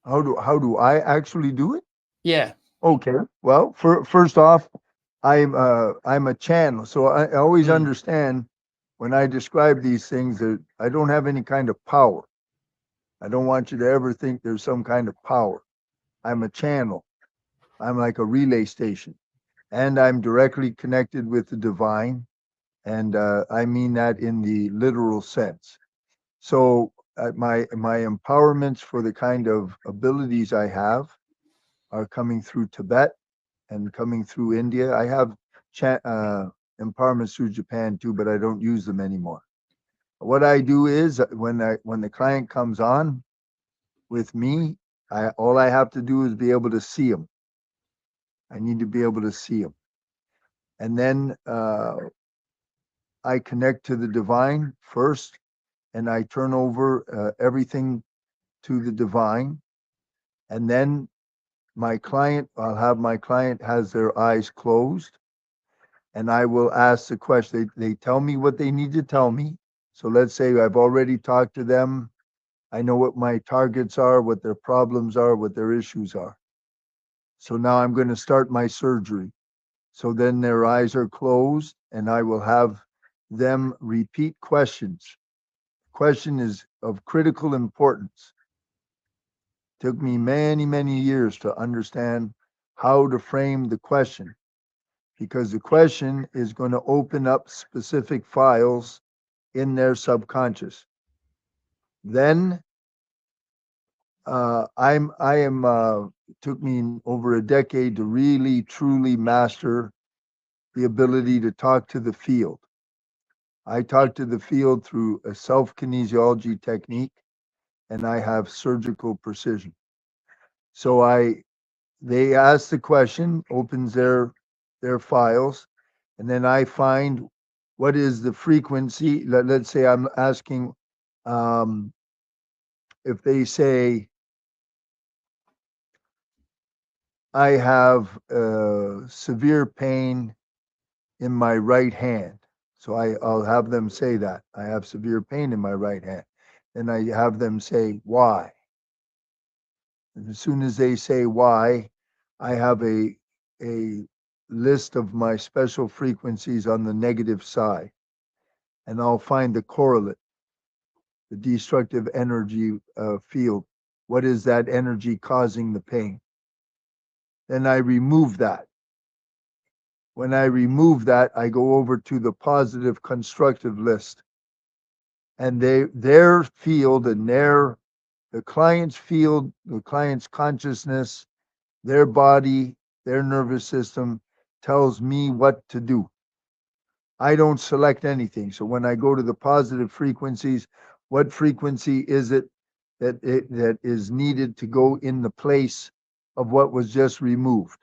How do I actually do it? Yeah. Okay. Well, first off, I'm a channel, so I always Mm, understand when I describe these things that I don't have any kind of power. I don't want you to ever think there's some kind of power. I'm a channel. I'm like a relay station, and I'm directly connected with the divine, and I mean that in the literal sense. So my empowerments for the kind of abilities I have are coming through Tibet and coming through India. I have empowerments through Japan too, but I don't use them anymore. What I do is when the client comes on with me, all I have to do is be able to see them. I need to be able to see them, and then I connect to the divine first, and I turn over everything to the divine, and then I'll have my client has their eyes closed, and I will ask the question. They tell me what they need to tell me. So let's say I've already talked to them. I know what my targets are, what their problems are, what their issues are. So now I'm going to start my surgery. So then their eyes are closed, and I will have them repeat questions. Question is of critical importance. Took me many, many years to understand how to frame the question because the question is going to open up specific files in their subconscious. Then I am took me over a decade to really truly master the ability to talk to the field. I talk to the field through a self kinesiology technique, and I have surgical precision. So they ask the question, opens their files, and then I find what is the frequency. Let's say I'm asking um, if they say I have severe pain in my right hand. So I'll have them say that I have severe pain in my right hand. And I have them say why. And as soon as they say why, I have a list of my special frequencies on the negative side, and I'll find the correlate, the destructive energy field. What is that energy causing the pain? Then I remove that. When I remove that, I go over to the positive constructive list, and their field and the client's field, the client's consciousness, their body, their nervous system tells me what to do. I don't select anything. So when I go to the positive frequencies, what frequency is it that is needed to go in the place of what was just removed?